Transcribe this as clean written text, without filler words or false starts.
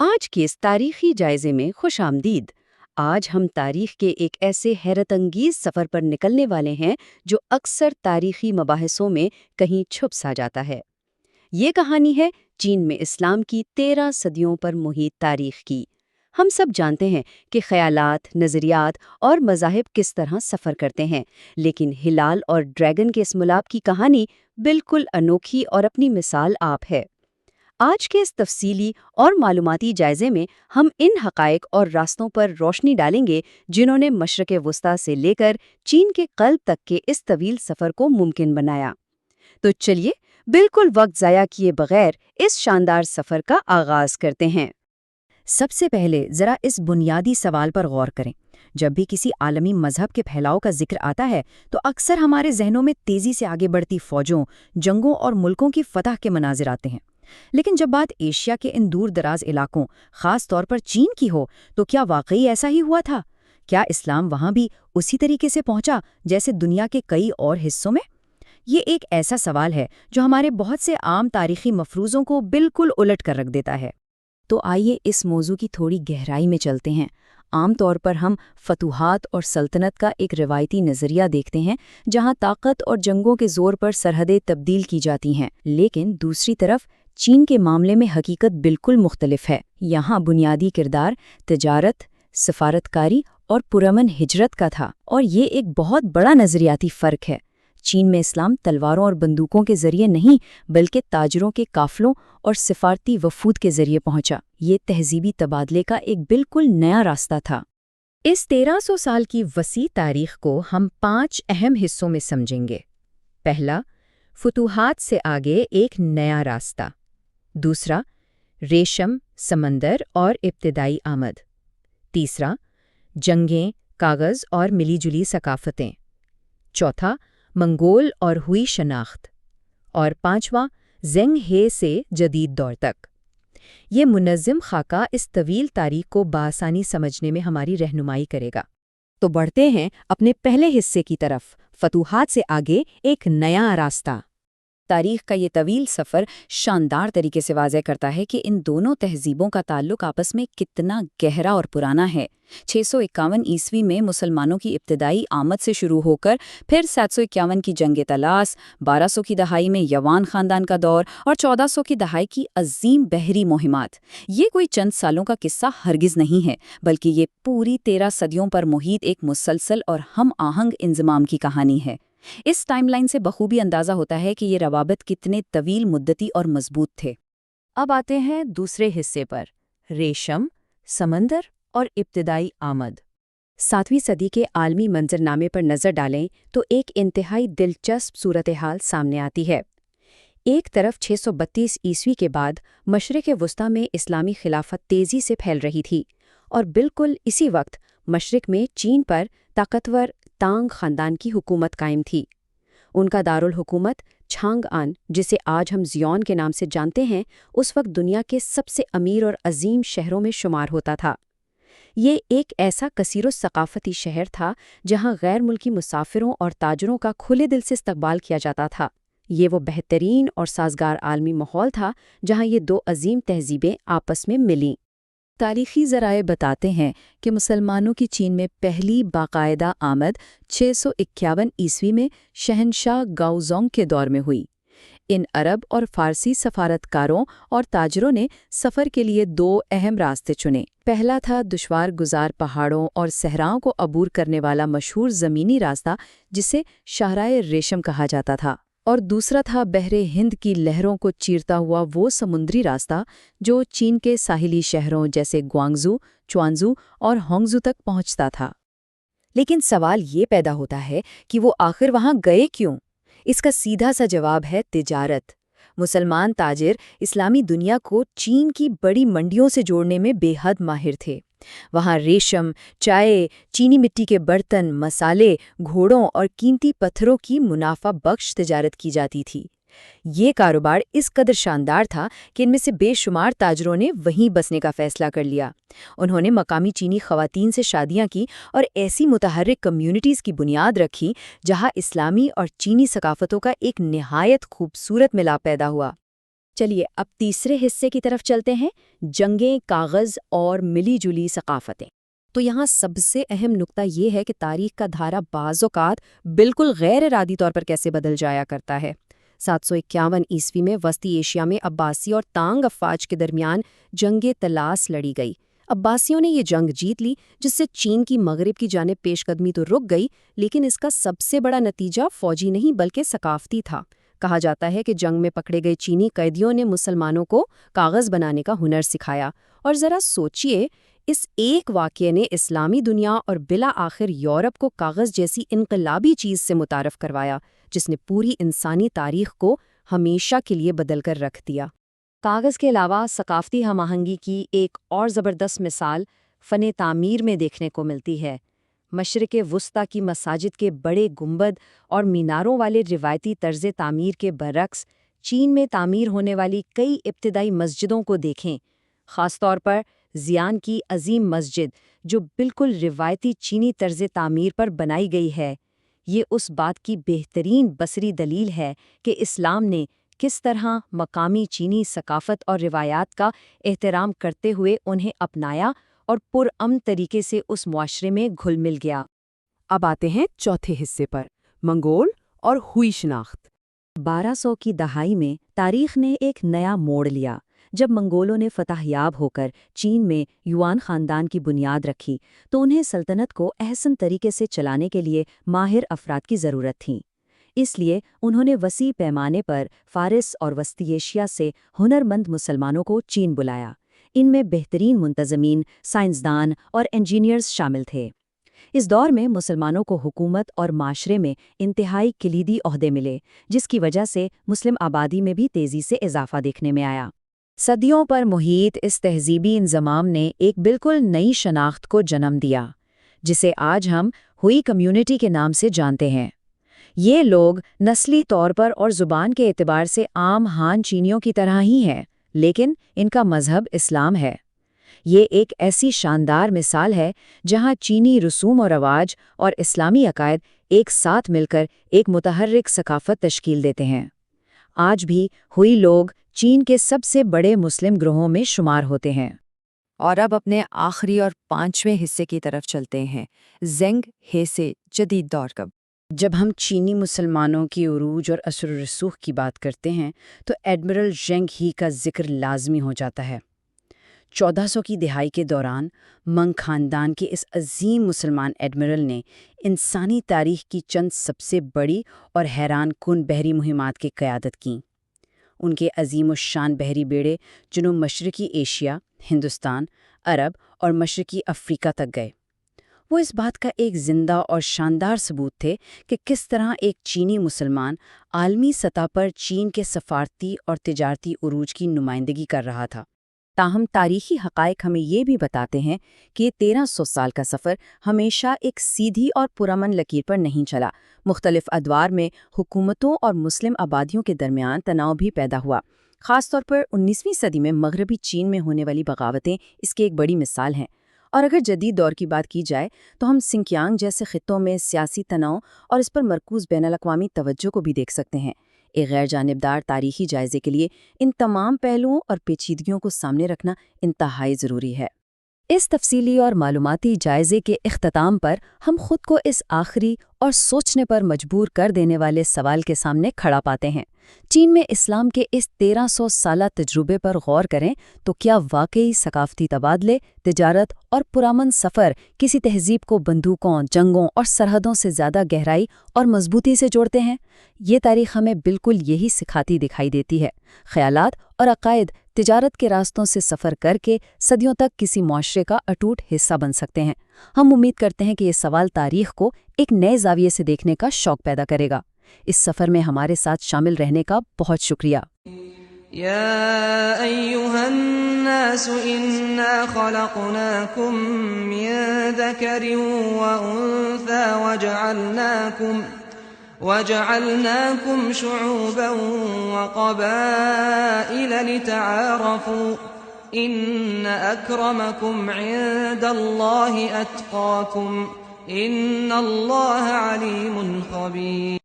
آج کے اس تاریخی جائزے میں خوش آمدید۔ آج ہم تاریخ کے ایک ایسے حیرت انگیز سفر پر نکلنے والے ہیں جو اکثر تاریخی مباحثوں میں کہیں چھپ سا جاتا ہے۔ یہ کہانی ہے چین میں اسلام کی 13 صدیوں پر محیط تاریخ کی۔ ہم سب جانتے ہیں کہ خیالات، نظریات اور مذاہب کس طرح سفر کرتے ہیں، لیکن ہلال اور ڈریگن کے اس ملاپ کی کہانی بالکل انوکھی اور اپنی مثال آپ ہے۔ آج کے اس تفصیلی اور معلوماتی جائزے میں ہم ان حقائق اور راستوں پر روشنی ڈالیں گے جنہوں نے مشرق وسطیٰ سے لے کر چین کے قلب تک کے اس طویل سفر کو ممکن بنایا۔ تو چلیے بالکل وقت ضائع کیے بغیر اس شاندار سفر کا آغاز کرتے ہیں۔ سب سے پہلے ذرا اس بنیادی سوال پر غور کریں۔ جب بھی کسی عالمی مذہب کے پھیلاؤ کا ذکر آتا ہے تو اکثر ہمارے ذہنوں میں تیزی سے آگے بڑھتی فوجوں، جنگوں اور ملکوں کی فتح کے مناظر آتے ہیں۔ لیکن جب بات ایشیا کے ان دور دراز علاقوں، خاص طور پر چین کی ہو، تو کیا واقعی ایسا ہی ہوا تھا؟ کیا اسلام وہاں بھی اسی طریقے سے پہنچا جیسے دنیا کے کئی اور حصوں میں؟ یہ ایک ایسا سوال ہے جو ہمارے بہت سے عام تاریخی مفروضوں کو بالکل الٹ کر رکھ دیتا ہے۔ تو آئیے اس موضوع کی تھوڑی گہرائی میں چلتے ہیں۔ عام طور پر ہم فتوحات اور سلطنت کا ایک روایتی نظریہ دیکھتے ہیں جہاں طاقت اور جنگوں کے زور پر سرحدیں تبدیل کی جاتی ہیں، لیکن دوسری طرف چین کے معاملے میں حقیقت بالکل مختلف ہے۔ یہاں بنیادی کردار تجارت، سفارتکاری اور پرامن ہجرت کا تھا، اور یہ ایک بہت بڑا نظریاتی فرق ہے۔ چین میں اسلام تلواروں اور بندوقوں کے ذریعے نہیں بلکہ تاجروں کے قافلوں اور سفارتی وفود کے ذریعے پہنچا۔ یہ تہذیبی تبادلے کا ایک بالکل نیا راستہ تھا۔ اس 1300 سال کی وسیع تاریخ کو ہم 5 اہم حصوں میں سمجھیں گے۔ پہلا، فتوحات سے آگے ایک نیا راستہ۔ دوسرا، ریشم، سمندر اور ابتدائی آمد۔ تیسرا، جنگیں، کاغذ اور ملی جلی ثقافتیں۔ چوتھا، منگول اور ہوئی شناخت۔ اور پانچواں، زنگ ہے سے جدید دور تک۔ یہ منظم خاکہ اس طویل تاریخ کو بآسانی سمجھنے میں ہماری رہنمائی کرے گا۔ تو بڑھتے ہیں اپنے پہلے حصے کی طرف، فتوحات سے آگے ایک نیا راستہ۔ تاریخ کا یہ طویل سفر شاندار طریقے سے واضح کرتا ہے کہ ان دونوں تہذیبوں کا تعلق آپس میں کتنا گہرا اور پرانا ہے۔ 651 عیسوی میں مسلمانوں کی ابتدائی آمد سے شروع ہو کر پھر 751 کی جنگ طلاس، 1200 کی دہائی میں یوان خاندان کا دور اور 1400 کی دہائی کی عظیم بحری مہمات، یہ کوئی چند سالوں کا قصہ ہرگز نہیں ہے، بلکہ یہ پوری 13 صدیوں پر محیط ایک مسلسل اور ہم آہنگ انضمام کی کہانی ہے۔ اس ٹائم لائن سے بخوبی اندازہ ہوتا ہے کہ یہ روابط کتنے طویل مدتی اور مضبوط تھے۔ اب آتے ہیں دوسرے حصے پر، ریشم، سمندر اور ابتدائی آمد۔ 7ویں صدی کے عالمی منظرنامے پر نظر ڈالیں تو ایک انتہائی دلچسپ صورتحال سامنے آتی ہے۔ ایک طرف 632 عیسوی کے بعد مشرق وسطیٰ میں اسلامی خلافت تیزی سے پھیل رہی تھی، اور بالکل اسی وقت مشرق میں چین پر طاقتور تانگ خاندان کی حکومت قائم تھی۔ ان کا دارالحکومت چھانگ آن، جسے آج ہم زیون کے نام سے جانتے ہیں، اس وقت دنیا کے سب سے امیر اور عظیم شہروں میں شمار ہوتا تھا۔ یہ ایک ایسا کثیر و ثقافتی شہر تھا جہاں غیر ملکی مسافروں اور تاجروں کا کھلے دل سے استقبال کیا جاتا تھا۔ یہ وہ بہترین اور سازگار عالمی ماحول تھا جہاں یہ دو عظیم تہذیبیں آپس میں ملیں۔ تاریخی ذرائع بتاتے ہیں کہ مسلمانوں کی چین میں پہلی باقاعدہ آمد 651 عیسوی میں شہنشاہ گاؤزونگ کے دور میں ہوئی۔ ان عرب اور فارسی سفارتکاروں اور تاجروں نے سفر کے لیے 2 اہم راستے چنے۔ پہلا تھا دشوار گزار پہاڑوں اور صحراؤں کو عبور کرنے والا مشہور زمینی راستہ جسے شاہراہ ریشم کہا جاتا تھا، اور دوسرا تھا بحر ہند کی لہروں کو چیرتا ہوا وہ سمندری راستہ جو چین کے ساحلی شہروں جیسے گوانگزو، چوانزو اور ہانگزو تک پہنچتا تھا۔ لیکن سوال یہ پیدا ہوتا ہے کہ وہ آخر وہاں گئے کیوں؟ اس کا سیدھا سا جواب ہے تجارت۔ مسلمان تاجر اسلامی دنیا کو چین کی بڑی منڈیوں سے جوڑنے میں بے حد ماہر تھے۔ وہاں ریشم، چائے، چینی مٹی کے برتن، مسالے، گھوڑوں اور قیمتی پتھروں کی منافع بخش تجارت کی جاتی تھی۔ یہ کاروبار اس قدر شاندار تھا کہ ان میں سے بے شمار تاجروں نے وہیں بسنے کا فیصلہ کر لیا۔ انہوں نے مقامی چینی خواتین سے شادیاں کی اور ایسی متحرک کمیونٹیز کی بنیاد رکھی جہاں اسلامی اور چینی ثقافتوں کا ایک نہایت خوبصورت ملاپ پیدا ہوا۔ چلیے اب تیسرے حصے کی طرف چلتے ہیں، جنگیں، کاغذ اور ملی جلی ثقافتیں۔ تو یہاں سب سے اہم نقطہ یہ ہے کہ تاریخ کا دھارا بعض اوقات بالکل غیر ارادی طور پر کیسے بدل جایا کرتا ہے۔ 751 عیسوی میں وسطی ایشیا میں عباسی اور تانگ افواج کے درمیان جنگ طلاس لڑی گئی۔ عباسیوں نے یہ جنگ جیت لی، جس سے چین کی مغرب کی جانب پیش قدمی تو رک گئی، لیکن اس کا سب سے بڑا نتیجہ فوجی نہیں بلکہ ثقافتی تھا۔ کہا جاتا ہے کہ جنگ میں پکڑے گئے چینی قیدیوں نے مسلمانوں کو کاغذ بنانے کا ہنر سکھایا، اور ذرا سوچئے، اس ایک واقعے نے اسلامی دنیا اور بالآخر یورپ کو کاغذ جیسی انقلابی چیز سے متعارف کروایا، جس نے پوری انسانی تاریخ کو ہمیشہ کے لیے بدل کر رکھ دیا۔ کاغذ کے علاوہ ثقافتی ہم آہنگی کی ایک اور زبردست مثال فن تعمیر میں دیکھنے کو ملتی ہے۔ مشرق وسطیٰ کی مساجد کے بڑے گنبد اور میناروں والے روایتی طرز تعمیر کے برعکس چین میں تعمیر ہونے والی کئی ابتدائی مسجدوں کو دیکھیں، خاص طور پر زیان کی عظیم مسجد جو بالکل روایتی چینی طرز تعمیر پر بنائی گئی ہے۔ یہ اس بات کی بہترین بصری دلیل ہے کہ اسلام نے کس طرح مقامی چینی ثقافت اور روایات کا احترام کرتے ہوئے انہیں اپنایا اور پرامن طریقے سے اس معاشرے میں گھل مل گیا۔ اب آتے ہیں چوتھے حصے پر، منگول اور ہوئی شناخت۔ 1200 کی دہائی میں تاریخ نے ایک نیا موڑ لیا، جب منگولوں نے فتح یاب ہو کر چین میں یوان خاندان کی بنیاد رکھی تو انہیں سلطنت کو احسن طریقے سے چلانے کے لیے ماہر افراد کی ضرورت تھی۔ اس لیے انہوں نے وسیع پیمانے پر فارس اور وسطی ایشیا سے ہنرمند مسلمانوں کو چین بلایا۔ ان میں بہترین منتظمین، سائنسدان اور انجینئرز شامل تھے۔ اس دور میں مسلمانوں کو حکومت اور معاشرے میں انتہائی کلیدی عہدے ملے، جس کی وجہ سے مسلم آبادی میں بھی تیزی سے اضافہ دیکھنے میں آیا۔ صدیوں پر محیط اس تہذیبی انضمام نے ایک بالکل نئی شناخت کو جنم دیا، جسے آج ہم ہوئی کمیونٹی کے نام سے جانتے ہیں۔ یہ لوگ نسلی طور پر اور زبان کے اعتبار سے عام ہان چینیوں کی طرح ہی ہیں، لیکن ان کا مذہب اسلام ہے۔ یہ ایک ایسی شاندار مثال ہے جہاں چینی رسوم و رواج اور اسلامی عقائد ایک ساتھ مل کر ایک متحرک ثقافت تشکیل دیتے ہیں۔ آج بھی ہوئی لوگ چین کے سب سے بڑے مسلم گروہوں میں شمار ہوتے ہیں۔ اور اب اپنے آخری اور 5ویں حصے کی طرف چلتے ہیں، زنگ ہے سے جدید دور کا۔ جب ہم چینی مسلمانوں کی عروج اور اثر و رسوخ کی بات کرتے ہیں تو ایڈمرل زینگ ہی کا ذکر لازمی ہو جاتا ہے۔ 1400 کی دہائی کے دوران منگ خاندان کے اس عظیم مسلمان ایڈمرل نے انسانی تاریخ کی چند سب سے بڑی اور حیران کن بحری مہمات کی قیادت کی۔ ان کے عظیم الشان بحری بیڑے جنوب مشرقی ایشیا، ہندوستان، عرب اور مشرقی افریقہ تک گئے۔ وہ اس بات کا ایک زندہ اور شاندار ثبوت تھے کہ کس طرح ایک چینی مسلمان عالمی سطح پر چین کے سفارتی اور تجارتی عروج کی نمائندگی کر رہا تھا۔ تاہم تاریخی حقائق ہمیں یہ بھی بتاتے ہیں کہ یہ 1300 سال کا سفر ہمیشہ ایک سیدھی اور پرامن لکیر پر نہیں چلا۔ مختلف ادوار میں حکومتوں اور مسلم آبادیوں کے درمیان تناؤ بھی پیدا ہوا۔ خاص طور پر 19ویں صدی میں مغربی چین میں ہونے والی بغاوتیں اس کی ایک بڑی مثال ہیں۔ اور اگر جدید دور کی بات کی جائے تو ہم سنکیانگ جیسے خطوں میں سیاسی تناؤ اور اس پر مرکوز بین الاقوامی توجہ کو بھی دیکھ سکتے ہیں۔ ایک غیر جانبدار تاریخی جائزے کے لیے ان تمام پہلوؤں اور پیچیدگیوں کو سامنے رکھنا انتہائی ضروری ہے۔ اس تفصیلی اور معلوماتی جائزے کے اختتام پر ہم خود کو اس آخری اور سوچنے پر مجبور کر دینے والے سوال کے سامنے کھڑا پاتے ہیں۔ چین میں اسلام کے اس 1300 سالہ تجربے پر غور کریں تو کیا واقعی ثقافتی تبادلے، تجارت اور پرامن سفر کسی تہذیب کو بندوقوں، جنگوں اور سرحدوں سے زیادہ گہرائی اور مضبوطی سے جوڑتے ہیں؟ یہ تاریخ ہمیں بالکل یہی سکھاتی دکھائی دیتی ہے۔ خیالات اور عقائد تجارت کے راستوں سے سفر کر کے صدیوں تک کسی معاشرے کا اٹوٹ حصہ بن سکتے ہیں۔ ہم امید کرتے ہیں کہ یہ سوال تاریخ کو ایک نئے زاویے سے دیکھنے کا شوق پیدا کرے گا۔ اس سفر میں ہمارے ساتھ شامل رہنے کا بہت شکریہ۔ یا ایھا الناس انا خلقناکم من ذکر وانثی وجعلناکم شعوبا وقبائل لتعارفوا ان اکرمکم عند اللہ اتقاکم ان اللہ علیم خبیر۔